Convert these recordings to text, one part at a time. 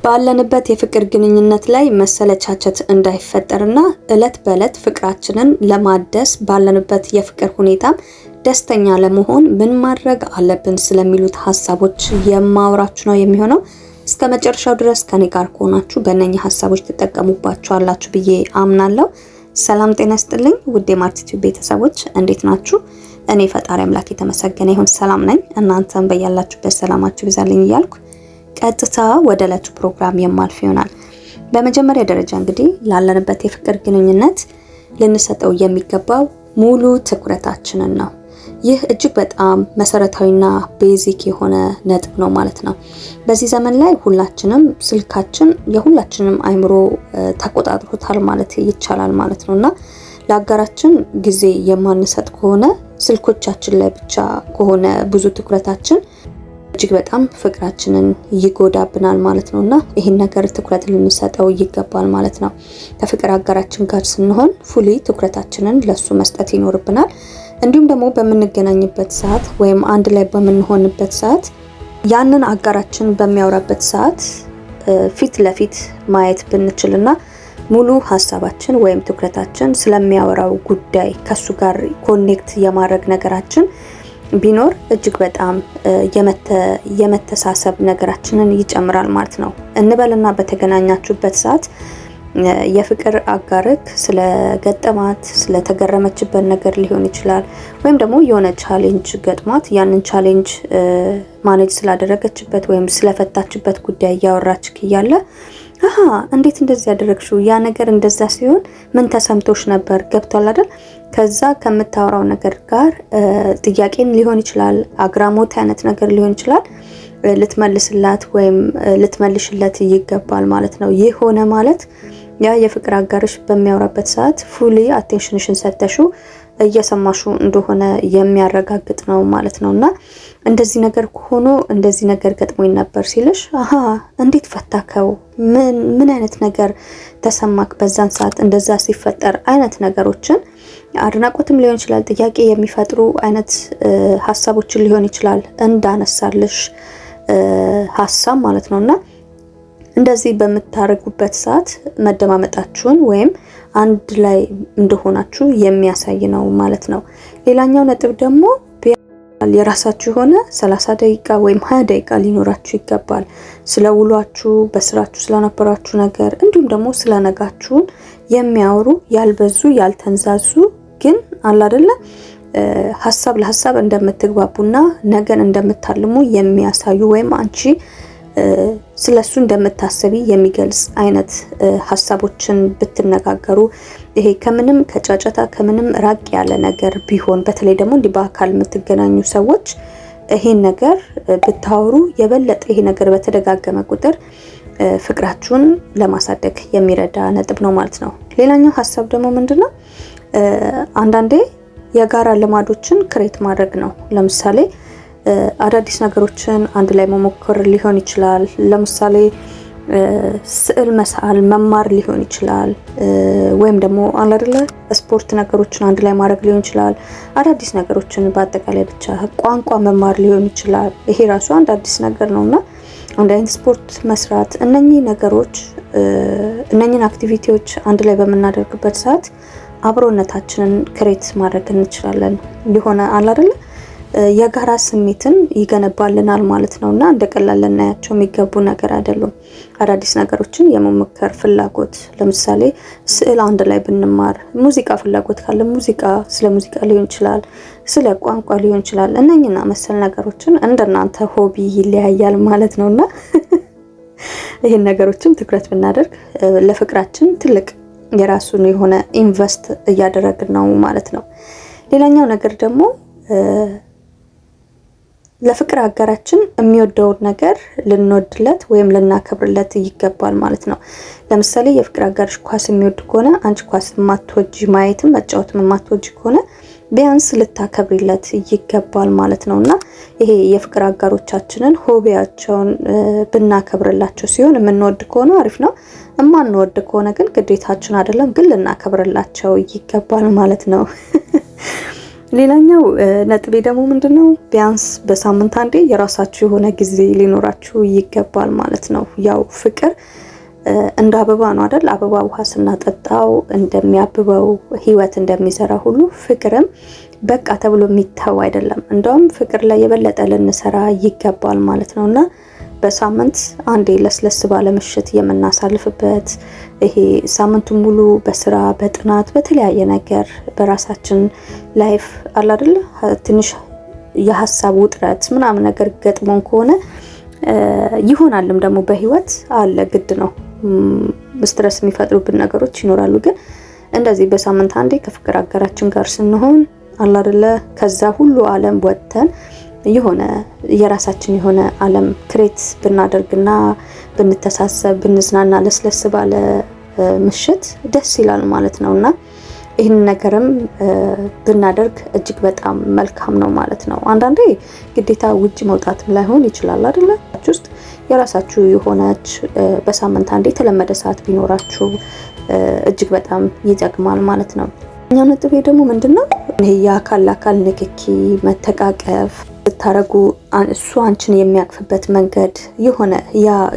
ባለንበት የፍቅር ግንኙነት ላይ መሰለቻቸት እንዳይፈጠርና እለት በእለት ፍቅራችንን ለማደስ ባለንበት የፍቅር ሁኔታም ደስተኛ ለመሆን ምን ማድረግ አለብን ስለሚሉት ሀሳቦች የማወራችሁ ነው የሚሆነው። እስከ መጨረሻው ድረስ ከኔ ጋር ከሆናችሁ በእነኚህ ሀሳቦች ትጠቀሙባችኋላችሁ ብዬ አምናለሁ። ሰላም ጤና ይስጥልኝ ውድ የማርቲቲዩብ ቤተሰቦች እንዴት ናችሁ? እኔ ፈጣሪ አምላክ የተመሰገነ ይሁን ሰላም ነኝ። እናንተም በያላችሁበት ሰላማችሁ ይብዛልኝ እያልኩ ቀጥታ ወደ ዕለቱ ፕሮግራም የማልፍ ይሆናል። በመጀመሪያ ደረጃ እንግዲህ ላለንበት የፍቅር ግንኙነት ልንሰጠው የሚገባው ሙሉ ትኩረታችንን ነው። ይህ እጅግ በጣም መሰረታዊና ቤዚክ የሆነ ነጥብ ነው ማለት ነው። በዚህ ዘመን ላይ ሁላችንም ስልካችን የሁላችንም አይምሮ ተቆጣጥሮታል ማለት ይቻላል ማለት ነውና ለአጋራችን ጊዜ የማንሰጥ ከሆነ ስልኮቻችን ላይ ብቻ ከሆነ ብዙ ትኩረታችን እጅግ በጣም ፍቅራችንን ይጎዳብናል ማለት ነውና ይሄን ነገር ትኩረት ልንሰጠው ይገባል ማለት ነው። ከፍቅር አጋራችን ጋር ስንሆን ፉሊ ትኩረታችንን ለሱ መስጠት ይኖርብናል። እንዲሁም ደግሞ በምንገናኝበት ሰዓት ወይም አንድ ላይ በምንሆንበት ሰዓት ያንን አጋራችን በሚያወራበት ሰዓት ፊት ለፊት ማየት ብንችልና ሙሉ ሀሳባችን ወይም ትኩረታችን ስለሚያወራው ጉዳይ ከሱ ጋር ኮኔክት የማድረግ ነገራችን ቢኖር እጅግ በጣም የመተሳሰብ ነገራችንን ይጨምራል ማለት ነው። እንበልና በተገናኛችሁበት ሰዓት የፍቅር አጋርክ ስለገጠማት ስለተገረመችበት ነገር ሊሆን ይችላል፣ ወይም ደግሞ የሆነ ቻሌንጅ ገጥሟት ያንን ቻሌንጅ ማኔጅ ስላደረገችበት ወይም ስለፈታችበት ጉዳይ እያወራችክ እያለ እንዴት እንደዚህ ያደረግሽው ያ ነገር እንደዛ ሲሆን ምን ተሰምቶሽ ነበር? ገብቷል አይደል? ከዛ ከምታወራው ነገር ጋር ጥያቄን ሊሆን ይችላል፣ አግራሞት አይነት ነገር ሊሆን ይችላል ልትመልስላት ወይም ልትመልሽለት ይገባል ማለት ነው። ይህ ሆነ ማለት ያ የፍቅር አጋርሽ በሚያወራበት ሰዓት ፉሊ አቴንሽንሽን ሰተሹ እየሰማሹ እንደሆነ የሚያረጋግጥ ነው ማለት ነውና እንደዚህ ነገር ሆኖ እንደዚህ ነገር ገጥሞኝ ነበር ሲልሽ እንዴት ፈታከው ምን አይነት ነገር ተሰማክ በዛን ሰዓት እንደዛ ሲፈጠር አይነት ነገሮችን አድናቆትም ሊሆን ይችላል፣ ጥያቄ የሚፈጥሩ አይነት ሀሳቦችን ሊሆን ይችላል እንዳነሳልሽ ሀሳብ ማለት ነውና እንደዚህ በምታረጉበት ሰዓት መደማመጣችሁን ወይም አንድ ላይ እንደሆናችሁ የሚያሳይ ነው ማለት ነው። ሌላኛው ነጥብ ደግሞ የራሳችሁ የሆነ 30 ደቂቃ ወይም 20 ደቂቃ ሊኖራችሁ ይገባል። ስለውሏችሁ በስራችሁ ስለነበራችሁ ነገር እንዲሁም ደግሞ ስለነጋችሁን የሚያወሩ ያልበዙ ያልተንዛዙ ግን አለ አይደለ ሐሳብ ለሐሳብ እንደምትግባቡና ነገን እንደምታልሙ የሚያሳዩ ወይም አንቺ ስለሱ እንደምታስቢ የሚገልጽ አይነት ሐሳቦችን ብትነጋገሩ ይሄ ከምንም ከጫጫታ ከምንም ራቅ ያለ ነገር ቢሆን በተለይ ደግሞ እንዲህ በአካል የምትገናኙ ሰዎች ይሄን ነገር ብታወሩ የበለጠ ይሄ ነገር በተደጋገመ ቁጥር ፍቅራችሁን ለማሳደግ የሚረዳ ነጥብ ነው ማለት ነው። ሌላኛው ሐሳብ ደግሞ ምንድነው? አንዳንዴ የጋራ ልማዶችን ክሬት ማድረግ ነው። ለምሳሌ አዳዲስ ነገሮችን አንድ ላይ መሞከር ሊሆን ይችላል። ለምሳሌ ስዕል መሳል መማር ሊሆን ይችላል፣ ወይም ደግሞ አይደለ ስፖርት ነገሮችን አንድ ላይ ማድረግ ሊሆን ይችላል። አዳዲስ ነገሮችን በአጠቃላይ ብቻ ቋንቋ መማር ሊሆን ይችላል። ይሄ ራሱ አንድ አዲስ ነገር ነውና አንድ አይነት ስፖርት መስራት፣ እነኚህ ነገሮች እነኚህን አክቲቪቲዎች አንድ ላይ በመናደርግበት ሰዓት አብሮነታችንን ክሬት ማድረግ እንችላለን። ሊሆነ አይደለ የጋራ ስሜትን ይገነባልናል ማለት ነውና እንደቀላል ልናያቸው የሚገቡ ነገር አይደሉም። አዳዲስ ነገሮችን የመሞከር ፍላጎት፣ ለምሳሌ ስዕል አንድ ላይ ብንማር፣ ሙዚቃ ፍላጎት ካለ ሙዚቃ ስለ ሙዚቃ ሊሆን ይችላል፣ ስለ ቋንቋ ሊሆን ይችላል። እነኝና መሰል ነገሮችን እንደናንተ ሆቢ ይለያያል ማለት ነውና ይሄን ነገሮችን ትኩረት ብናደርግ ለፍቅራችን ትልቅ የራሱን የሆነ ኢንቨስት እያደረግን ነው ማለት ነው። ሌላኛው ነገር ደግሞ ለፍቅር አጋራችን የሚወደውን ነገር ልንወድለት ወይም ልናከብርለት ይገባል ማለት ነው። ለምሳሌ የፍቅር አጋርሽ ኳስ የሚወድ ከሆነ አንቺ ኳስ ማትወጂ ማየትም መጫወትም ማትወጂ ከሆነ ቢያንስ ልታከብሪለት ይገባል ማለት ነውና ይሄ የፍቅር አጋሮቻችንን ሆቢያቸውን ብናከብርላቸው ሲሆን የምንወድ ከሆነ አሪፍ ነው። እማንወድ ከሆነ ግን ግዴታችን አይደለም፣ ግን ልናከብርላቸው ይገባል ማለት ነው። ሌላኛው ነጥቤ ደግሞ ምንድነው ቢያንስ በሳምንት አንዴ የራሳችሁ የሆነ ጊዜ ሊኖራችሁ ይገባል ማለት ነው። ያው ፍቅር እንደ አበባ ነው አይደል? አበባ ውሃ ስናጠጣው እንደሚያብበው ህይወት እንደሚዘራ ሁሉ ፍቅርም በቃ ተብሎ የሚተው አይደለም። እንደውም ፍቅር ላይ የበለጠ ልንሰራ ይገባል ማለት ነውና በሳምንት አንዴ ለስለስ ባለ ምሽት የምናሳልፍበት ይሄ ሳምንቱን ሙሉ በስራ በጥናት በተለያየ ነገር በራሳችን ላይፍ አለ አይደል ትንሽ የሐሳብ ውጥረት ምናምን ነገር ገጥሞን ከሆነ ይሆናልም ደግሞ በህይወት አለ ግድ ነው ስትረስ የሚፈጥሩብን ነገሮች ይኖራሉ። ግን እንደዚህ በሳምንት አንዴ ከፍቅር አጋራችን ጋር ስንሆን አለ አይደለ ከዛ ሁሉ ዓለም ወጥተን የሆነ የራሳችን የሆነ ዓለም ክሬት ብናደርግና ብንተሳሰብ ብንዝናና ለስለስ ባለ ምሽት ደስ ይላል ማለት ነውና ይህን ነገርም ብናደርግ እጅግ በጣም መልካም ነው ማለት ነው። አንዳንዴ ግዴታ ውጭ መውጣትም ላይሆን ይችላል አይደለ ውስጥ የራሳችሁ የሆነች በሳምንት አንዴ የተለመደ ሰዓት ቢኖራችሁ እጅግ በጣም ይጠቅማል ማለት ነው። እኛ ነጥቤ ደግሞ ምንድነው ይሄ የአካል ለአካል ንክኪ መተቃቀፍ ብታረጉ እሱ አንቺን የሚያቅፍበት መንገድ የሆነ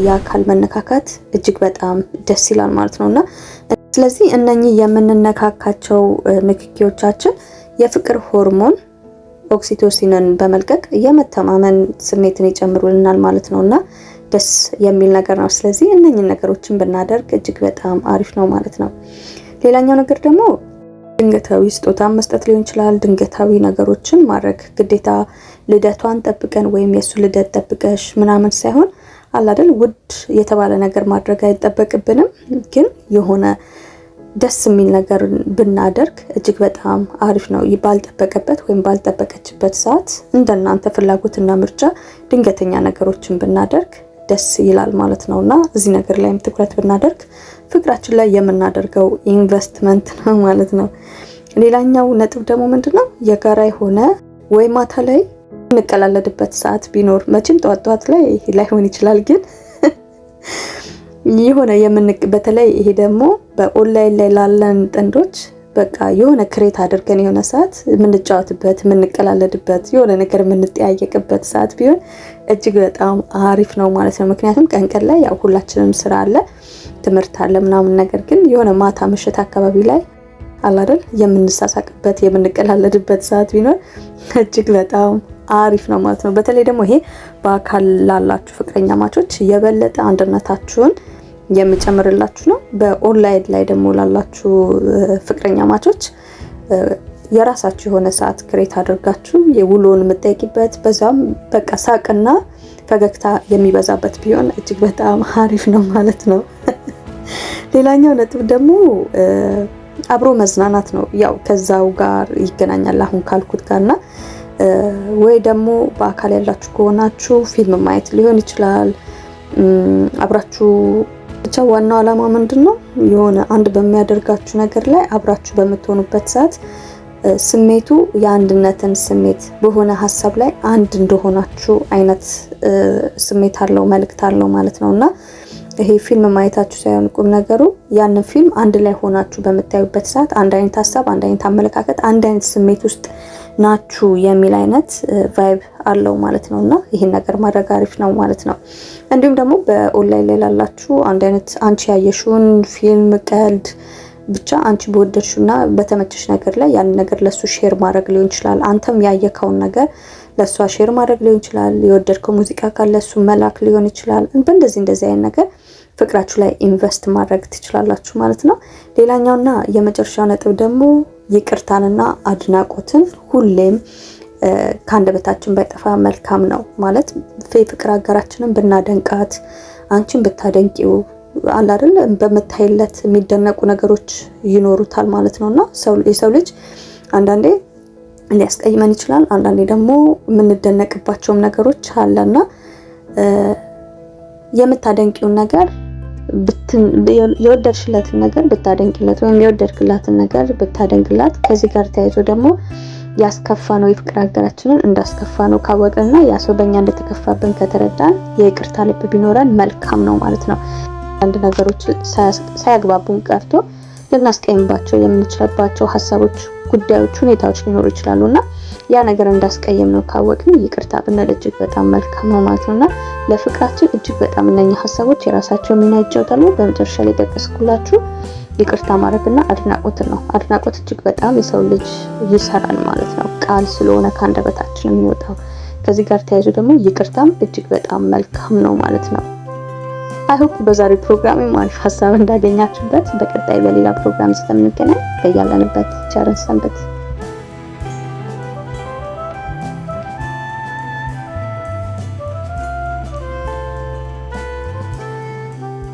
የአካል መነካካት እጅግ በጣም ደስ ይላል ማለት ነውና ስለዚህ እነኚህ የምንነካካቸው ንክኪዎቻችን የፍቅር ሆርሞን ኦክሲቶሲንን በመልቀቅ የመተማመን ስሜትን ይጨምሩልናል ማለት ነውና ደስ የሚል ነገር ነው። ስለዚህ እነኚህ ነገሮችን ብናደርግ እጅግ በጣም አሪፍ ነው ማለት ነው። ሌላኛው ነገር ደግሞ ድንገታዊ ስጦታ መስጠት ሊሆን ይችላል። ድንገታዊ ነገሮችን ማድረግ ግዴታ ልደቷን ጠብቀን ወይም የሱ ልደት ጠብቀሽ ምናምን ሳይሆን አለ አይደል ውድ የተባለ ነገር ማድረግ አይጠበቅብንም። ግን የሆነ ደስ የሚል ነገር ብናደርግ እጅግ በጣም አሪፍ ነው። ባልጠበቀበት ወይም ባልጠበቀችበት ሰዓት እንደናንተ ፍላጎትና ምርጫ ድንገተኛ ነገሮችን ብናደርግ ደስ ይላል ማለት ነውና እዚህ ነገር ላይም ትኩረት ብናደርግ ፍቅራችን ላይ የምናደርገው ኢንቨስትመንት ነው ማለት ነው። ሌላኛው ነጥብ ደግሞ ምንድነው የጋራ የሆነ ወይ ማታ ላይ እንቀላለድበት ሰዓት ቢኖር መቼም ጠዋት ላይ ላይሆን ይችላል ግን የሆነ በተለይ ይሄ ደግሞ በኦንላይን ላይ ላለን ጥንዶች በቃ የሆነ ክሬት አድርገን የሆነ ሰዓት የምንጫወትበት የምንቀላለድበት የሆነ ነገር የምንጠያየቅበት ሰዓት ቢሆን እጅግ በጣም አሪፍ ነው ማለት ነው። ምክንያቱም ቀን ላይ ያው ሁላችንም ስራ አለ ትምህርት አለ ምናምን ነገር ግን የሆነ ማታ ምሽት አካባቢ ላይ አለ አይደል የምንሳሳቅበት የምንቀላለድበት ሰዓት ቢኖር እጅግ በጣም አሪፍ ነው ማለት ነው። በተለይ ደግሞ ይሄ በአካል ላላችሁ ፍቅረኛ ማቾች የበለጠ አንድነታችሁን የሚጨምርላችሁ ነው። በኦንላይን ላይ ደግሞ ላላችሁ ፍቅረኛ ማቾች የራሳችሁ የሆነ ሰዓት ክሬት አድርጋችሁ የውሎን የምትጠይቂበት በዛም በቃ ሳቅና ፈገግታ የሚበዛበት ቢሆን እጅግ በጣም አሪፍ ነው ማለት ነው። ሌላኛው ነጥብ ደግሞ አብሮ መዝናናት ነው። ያው ከዛው ጋር ይገናኛል አሁን ካልኩት ጋርና ወይ ደግሞ በአካል ያላችሁ ከሆናችሁ ፊልም ማየት ሊሆን ይችላል አብራችሁ ብቻ ዋናው ዓላማ ምንድነው የሆነ አንድ በሚያደርጋችሁ ነገር ላይ አብራችሁ በምትሆኑበት ሰዓት ስሜቱ የአንድነትን ስሜት በሆነ ሐሳብ ላይ አንድ እንደሆናችሁ አይነት ስሜት አለው መልእክት አለው ማለት ነውና ይሄ ፊልም ማየታችሁ ሳይሆን ቁም ነገሩ ያንን ፊልም አንድ ላይ ሆናችሁ በመታዩበት ሰዓት አንድ አይነት ሐሳብ አንድ አይነት አመለካከት አንድ አይነት ስሜት ውስጥ ናችሁ የሚል አይነት ቫይብ አለው ማለት ነውና ይሄን ነገር ማድረግ አሪፍ ነው ማለት ነው። እንዲሁም ደግሞ በኦንላይን ላይ ላላችሁ አንድ አይነት አንቺ ያየሽውን ፊልም ቀልድ ብቻ አንቺ በወደድሽውና በተመቸሽ ነገር ላይ ያን ነገር ለሱ ሼር ማድረግ ሊሆን ይችላል። አንተም ያየከውን ነገር ለሷ ሼር ማድረግ ሊሆን ይችላል። የወደድከው ሙዚቃ ካለ ለሱ መላክ ሊሆን ይችላል። እንደዚህ አይነት ነገር ፍቅራችሁ ላይ ኢንቨስት ማድረግ ትችላላችሁ ማለት ነው። ሌላኛውና የመጨረሻው ነጥብ ደግሞ ይቅርታንና አድናቆትን ሁሌም ከአንደበታችን ባይጠፋ መልካም ነው ማለት ፍቅር አጋራችንን ብናደንቃት አንቺን ብታደንቂው አለ አይደል በመታይለት የሚደነቁ ነገሮች ይኖሩታል ማለት ነውና የሰው ልጅ አንዳንዴ ሊያስቀይመን ይችላል። አንዳንዴ ደግሞ የምንደነቅባቸውም ነገሮች አለና የምታደንቂውን ነገር የወደድሽለትን ነገር ብታደንቂለት ወይም የወደድክላትን ነገር ብታደንቅላት ከዚህ ጋር ተያይዞ ደግሞ ያስከፋ ነው የፍቅር አጋራችንን እንዳስከፋ ነው ካወቅንና ያ ሰው በእኛ እንደተከፋብን ከተረዳን የይቅርታ ልብ ቢኖረን መልካም ነው ማለት ነው። አንድ ነገሮች ሳያግባቡን ቀርቶ ልናስቀይምባቸው የምንችልባቸው ሀሳቦች፣ ጉዳዮች፣ ሁኔታዎች ሊኖሩ ይችላሉና ያ ነገር እንዳስቀየም ነው ካወቅን ይቅርታ ብንል እጅግ በጣም መልካም ነው ማለት ነውና ለፍቅራችን እጅግ በጣም እነኚህ ሀሳቦች የራሳቸው ሚና ይጫወታሉ። በመጨረሻ ላይ ጠቀስኩላችሁ ይቅርታ ማድረግና አድናቆትን ነው። አድናቆት እጅግ በጣም የሰው ልጅ ይሰራል ማለት ነው። ቃል ስለሆነ ከአንደበታችን የሚወጣው። ከዚህ ጋር ተያይዞ ደግሞ ይቅርታም እጅግ በጣም መልካም ነው ማለት ነው። አይሆፕ በዛሬው ፕሮግራም አሪፍ ሀሳብ እንዳገኛችሁበት። በቀጣይ በሌላ ፕሮግራም እስከምንገናኝ በያለንበት ቸር ሰንብቱ።